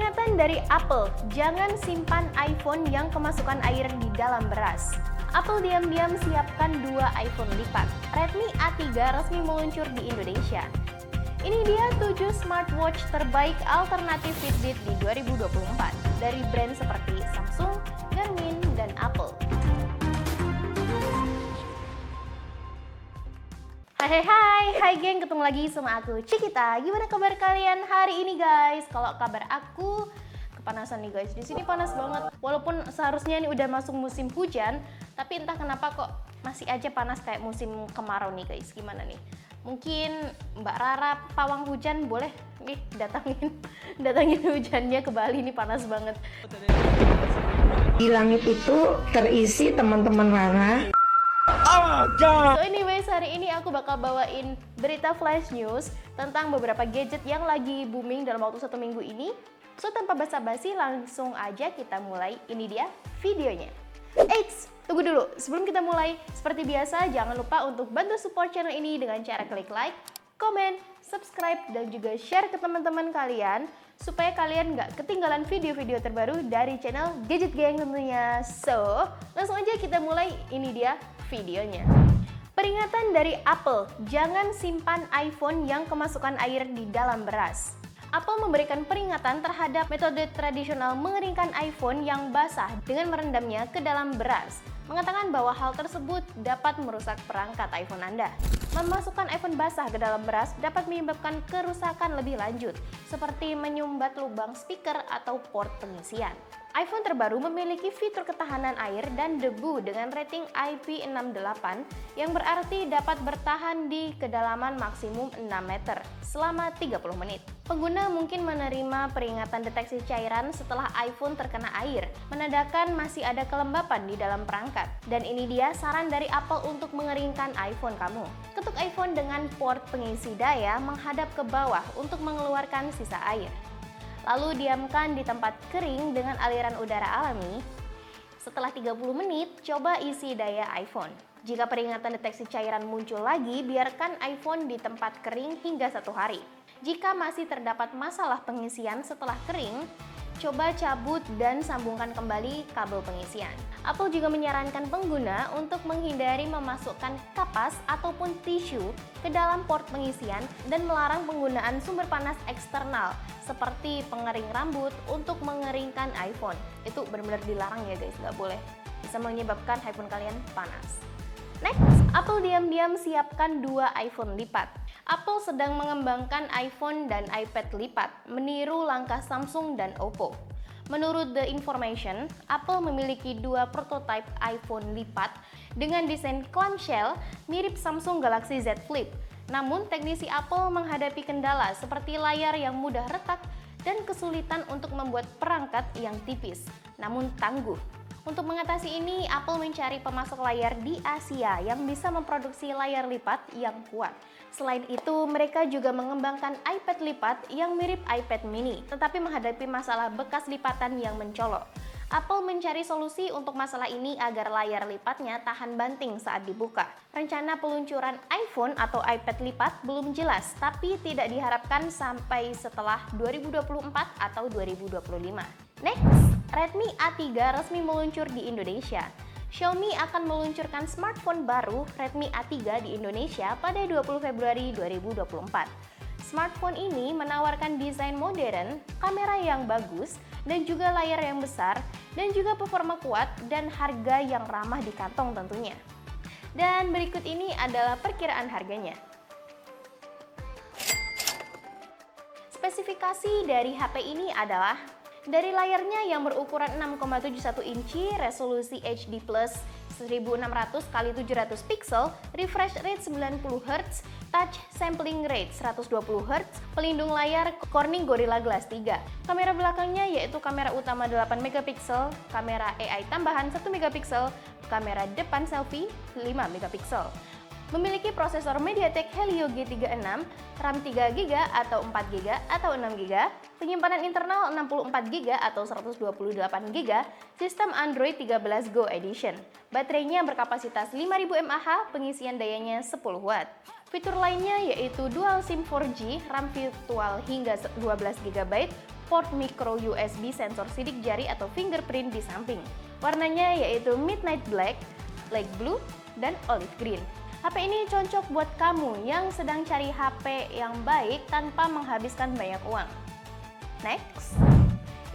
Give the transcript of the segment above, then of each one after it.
Peringatan dari Apple, jangan simpan iPhone yang kemasukan air di dalam beras. Apple diam-diam siapkan 2 iPhone lipat. Redmi A3 resmi meluncur di Indonesia. Ini dia 7 smartwatch terbaik alternatif Fitbit di 2024 dari brand seperti Samsung, Garmin, dan Apple. Hai geng, ketemu lagi sama aku Cikita. Gimana kabar kalian hari ini guys? Kalau kabar aku kepanasan nih guys. Di sini panas banget. Walaupun seharusnya ini udah masuk musim hujan, tapi entah kenapa kok masih aja panas kayak musim kemarau nih guys. Gimana nih? Mungkin Mbak Rara pawang hujan boleh nih datangin hujannya ke Bali, nih panas banget. Di langit itu terisi teman-teman Rara. So anyways, hari ini aku bakal bawain berita flash news tentang beberapa gadget yang lagi booming dalam waktu 1 minggu ini. So tanpa basa-basi langsung aja kita mulai, ini dia videonya. Eits, tunggu dulu, sebelum kita mulai, seperti biasa jangan lupa untuk bantu support channel ini dengan cara klik like, komen, subscribe, dan juga share ke teman-teman kalian supaya kalian nggak ketinggalan video-video terbaru dari channel Gadget Gang tentunya. So, langsung aja kita mulai, ini dia videonya. Peringatan dari Apple, jangan simpan iPhone yang kemasukan air di dalam beras. Apple memberikan peringatan terhadap metode tradisional mengeringkan iPhone yang basah dengan merendamnya ke dalam beras, mengatakan bahwa hal tersebut dapat merusak perangkat iPhone Anda. Memasukkan iPhone basah ke dalam beras dapat menyebabkan kerusakan lebih lanjut, seperti menyumbat lubang speaker atau port pengisian. iPhone terbaru memiliki fitur ketahanan air dan debu dengan rating IP68 yang berarti dapat bertahan di kedalaman maksimum 6 meter selama 30 menit. Pengguna mungkin menerima peringatan deteksi cairan setelah iPhone terkena air, menandakan masih ada kelembapan di dalam perangkat. Dan ini dia saran dari Apple untuk mengeringkan iPhone kamu. Ketuk iPhone dengan port pengisi daya menghadap ke bawah untuk mengeluarkan sisa air. Lalu diamkan di tempat kering dengan aliran udara alami. Setelah 30 menit, coba isi daya iPhone. Jika peringatan deteksi cairan muncul lagi, biarkan iPhone di tempat kering hingga 1 hari. Jika masih terdapat masalah pengisian setelah kering, coba cabut dan sambungkan kembali kabel pengisian. Apple juga menyarankan pengguna untuk menghindari memasukkan kapas ataupun tisu ke dalam port pengisian dan melarang penggunaan sumber panas eksternal seperti pengering rambut untuk mengeringkan iPhone. Itu benar-benar dilarang ya guys, nggak boleh. Bisa menyebabkan iPhone kalian panas. Next, Apple diam-diam siapkan 2 iPhone lipat. Apple sedang mengembangkan iPhone dan iPad lipat, meniru langkah Samsung dan Oppo. Menurut The Information, Apple memiliki 2 prototipe iPhone lipat dengan desain clamshell mirip Samsung Galaxy Z Flip. Namun, teknisi Apple menghadapi kendala seperti layar yang mudah retak dan kesulitan untuk membuat perangkat yang tipis, namun tangguh. Untuk mengatasi ini, Apple mencari pemasok layar di Asia yang bisa memproduksi layar lipat yang kuat. Selain itu, mereka juga mengembangkan iPad lipat yang mirip iPad mini, tetapi menghadapi masalah bekas lipatan yang mencolok. Apple mencari solusi untuk masalah ini agar layar lipatnya tahan banting saat dibuka. Rencana peluncuran iPhone atau iPad lipat belum jelas, tapi tidak diharapkan sampai setelah 2024 atau 2025. Next, Redmi A3 resmi meluncur di Indonesia. Xiaomi akan meluncurkan smartphone baru Redmi A3 di Indonesia pada 20 Februari 2024. Smartphone ini menawarkan desain modern, kamera yang bagus, dan juga layar yang besar, dan juga performa kuat dan harga yang ramah di kantong tentunya. Dan berikut ini adalah perkiraan harganya. Spesifikasi dari HP ini adalah dari layarnya yang berukuran 6,71 inci, resolusi HD+, 1600 x 700 pixel, refresh rate 90 Hz, touch sampling rate 120 Hz, pelindung layar Corning Gorilla Glass 3. Kamera belakangnya yaitu kamera utama 8 megapiksel, kamera AI tambahan 1 megapiksel, kamera depan selfie 5 megapiksel. Memiliki prosesor MediaTek Helio G36, RAM 3GB atau 4GB atau 6GB, penyimpanan internal 64GB atau 128GB, sistem Android 13 Go Edition. Baterainya berkapasitas 5000 mAh, pengisian dayanya 10 Watt. Fitur lainnya yaitu Dual SIM 4G, RAM virtual hingga 12GB, port micro USB sensor sidik jari atau fingerprint di samping. Warnanya yaitu midnight black, light blue, dan olive green. HP ini cocok buat kamu yang sedang cari HP yang baik tanpa menghabiskan banyak uang. Next,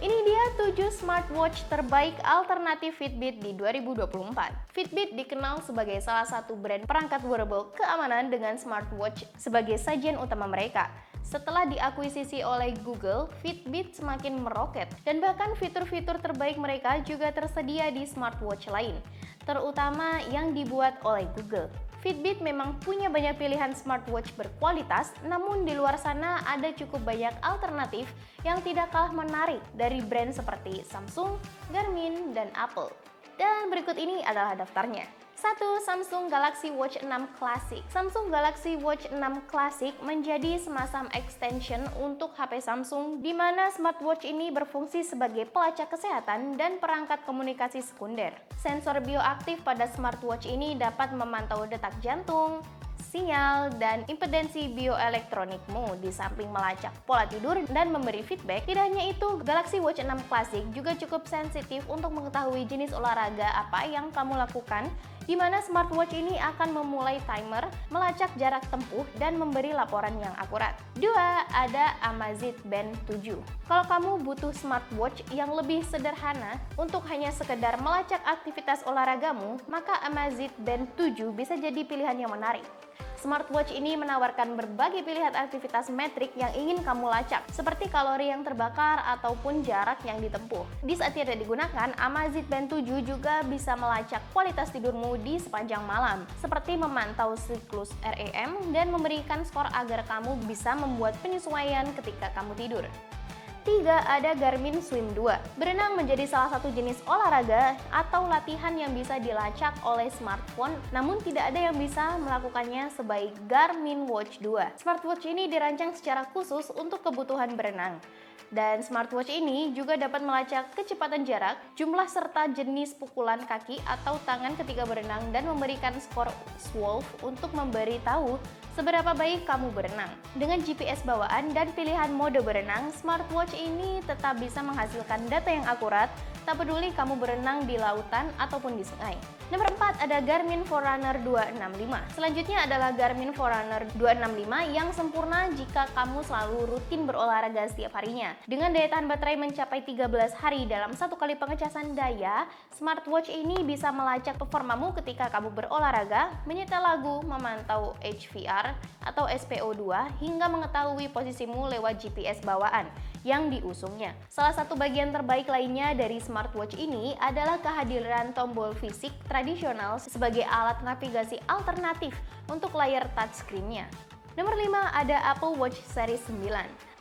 ini dia 7 smartwatch terbaik alternatif Fitbit di 2024. Fitbit dikenal sebagai salah satu brand perangkat wearable keamanan dengan smartwatch sebagai sajian utama mereka. Setelah diakuisisi oleh Google, Fitbit semakin meroket dan bahkan fitur-fitur terbaik mereka juga tersedia di smartwatch lain, terutama yang dibuat oleh Google. Fitbit memang punya banyak pilihan smartwatch berkualitas, namun di luar sana ada cukup banyak alternatif yang tidak kalah menarik dari brand seperti Samsung, Garmin, dan Apple. Dan berikut ini adalah daftarnya. 1. Samsung Galaxy Watch 6 Classic. Samsung Galaxy Watch 6 Classic menjadi semacam extension untuk HP Samsung, di mana smartwatch ini berfungsi sebagai pelacak kesehatan dan perangkat komunikasi sekunder. Sensor bioaktif pada smartwatch ini dapat memantau detak jantung, sinyal, dan impedensi bioelektronikmu di samping melacak pola tidur dan memberi feedback. Tidak hanya itu, Galaxy Watch 6 Classic juga cukup sensitif untuk mengetahui jenis olahraga apa yang kamu lakukan, di mana smartwatch ini akan memulai timer, melacak jarak tempuh, dan memberi laporan yang akurat. 2. Ada Amazfit Band 7. Kalau kamu butuh smartwatch yang lebih sederhana untuk hanya sekedar melacak aktivitas olahragamu, maka Amazfit Band 7 bisa jadi pilihan yang menarik. Smartwatch ini menawarkan berbagai pilihan aktivitas metrik yang ingin kamu lacak, seperti kalori yang terbakar ataupun jarak yang ditempuh. Di saat tidak digunakan, Amazfit Band 7 juga bisa melacak kualitas tidurmu di sepanjang malam, seperti memantau siklus REM dan memberikan skor agar kamu bisa membuat penyesuaian ketika kamu tidur. 3. Ada Garmin Swim 2. Berenang menjadi salah satu jenis olahraga atau latihan yang bisa dilacak oleh smartphone, namun tidak ada yang bisa melakukannya sebaik Garmin Watch 2. Smartwatch ini dirancang secara khusus untuk kebutuhan berenang. Dan smartwatch ini juga dapat melacak kecepatan jarak, jumlah serta jenis pukulan kaki atau tangan ketika berenang dan memberikan skor Swolf untuk memberitahu seberapa baik kamu berenang. Dengan GPS bawaan dan pilihan mode berenang, smartwatch ini tetap bisa menghasilkan data yang akurat, tak peduli kamu berenang di lautan ataupun di sungai. Nomor 4 ada Garmin Forerunner 265. Selanjutnya adalah Garmin Forerunner 265 yang sempurna jika kamu selalu rutin berolahraga setiap harinya. Dengan daya tahan baterai mencapai 13 hari dalam satu kali pengecasan daya, smartwatch ini bisa melacak performamu ketika kamu berolahraga, menyetel lagu, memantau HVR atau SPO2, hingga mengetahui posisimu lewat GPS bawaan yang diusungnya. Salah satu bagian terbaik lainnya dari smartwatch ini adalah kehadiran tombol fisik tradisional sebagai alat navigasi alternatif untuk layar touchscreen-nya. Nomor 5 ada Apple Watch Series 9.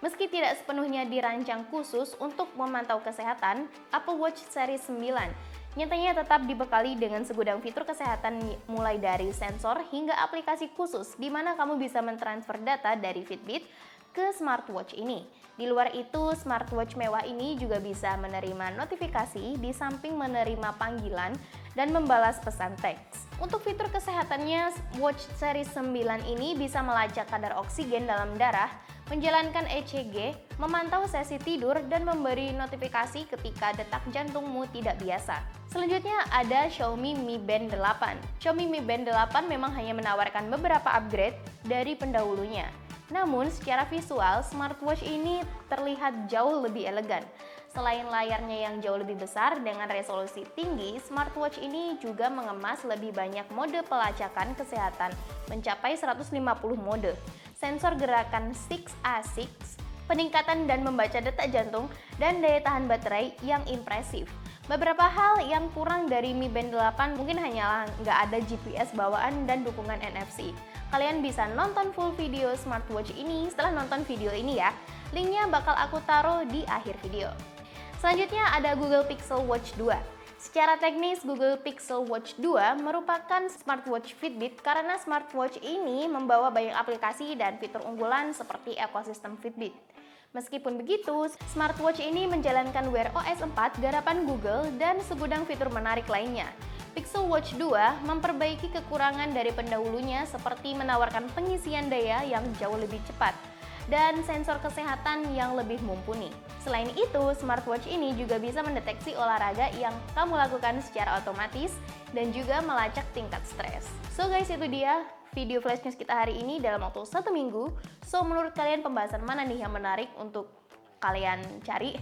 Meski tidak sepenuhnya dirancang khusus untuk memantau kesehatan, Apple Watch Series 9 nyatanya tetap dibekali dengan segudang fitur kesehatan mulai dari sensor hingga aplikasi khusus di mana kamu bisa mentransfer data dari Fitbit ke smartwatch ini. Di luar itu, smartwatch mewah ini juga bisa menerima notifikasi di samping menerima panggilan dan membalas pesan teks. Untuk fitur kesehatannya, Watch Series 9 ini bisa melacak kadar oksigen dalam darah, menjalankan ECG, memantau sesi tidur, dan memberi notifikasi ketika detak jantungmu tidak biasa. Selanjutnya ada Xiaomi Mi Band 8. Xiaomi Mi Band 8 memang hanya menawarkan beberapa upgrade dari pendahulunya. Namun secara visual, smartwatch ini terlihat jauh lebih elegan. Selain layarnya yang jauh lebih besar dengan resolusi tinggi, smartwatch ini juga mengemas lebih banyak mode pelacakan kesehatan, mencapai 150 mode. Sensor gerakan 6A6, peningkatan dan membaca detak jantung, dan daya tahan baterai yang impresif. Beberapa hal yang kurang dari Mi Band 8 mungkin hanyalah nggak ada GPS bawaan dan dukungan NFC. Kalian bisa nonton full video smartwatch ini setelah nonton video ini ya. Linknya bakal aku taruh di akhir video. Selanjutnya ada Google Pixel Watch 2. Secara teknis, Google Pixel Watch 2 merupakan smartwatch Fitbit karena smartwatch ini membawa banyak aplikasi dan fitur unggulan seperti ekosistem Fitbit. Meskipun begitu, smartwatch ini menjalankan Wear OS 4 garapan Google dan segudang fitur menarik lainnya. Pixel Watch 2 memperbaiki kekurangan dari pendahulunya seperti menawarkan pengisian daya yang jauh lebih cepat. dan sensor kesehatan yang lebih mumpuni. Selain itu, smartwatch ini juga bisa mendeteksi olahraga yang kamu lakukan secara otomatis dan juga melacak tingkat stres. So guys, itu dia video flash news kita hari ini dalam waktu 1 minggu. So menurut kalian pembahasan mana nih yang menarik untuk kalian cari?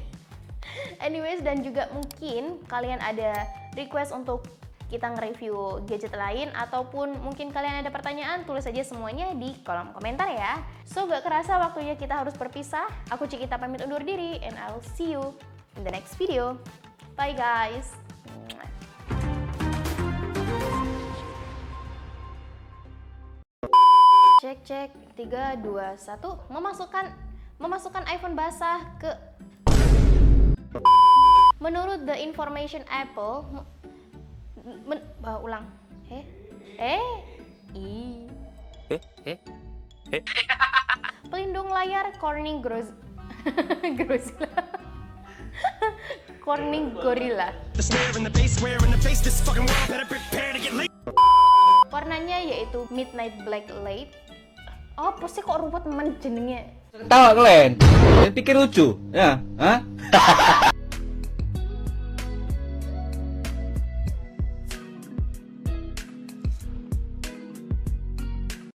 Anyways, dan juga mungkin kalian ada request untuk kita nge-review gadget lain, ataupun mungkin kalian ada pertanyaan, tulis aja semuanya di kolom komentar ya. So gak kerasa waktunya kita harus berpisah. Aku Cikita pamit undur diri, and I'll see you in the next video. Bye guys. Cek cek 3 2 1. Memasukkan iPhone basah ke. Menurut The Information Apple, ulang. Pelindung layar Corning Gorilla. Corning Gorilla. Warnanya yaitu Midnight Black Light. Oh, pasti kok rumput men jenenge. Tawa kalian? Pikir lucu, ya? Hah?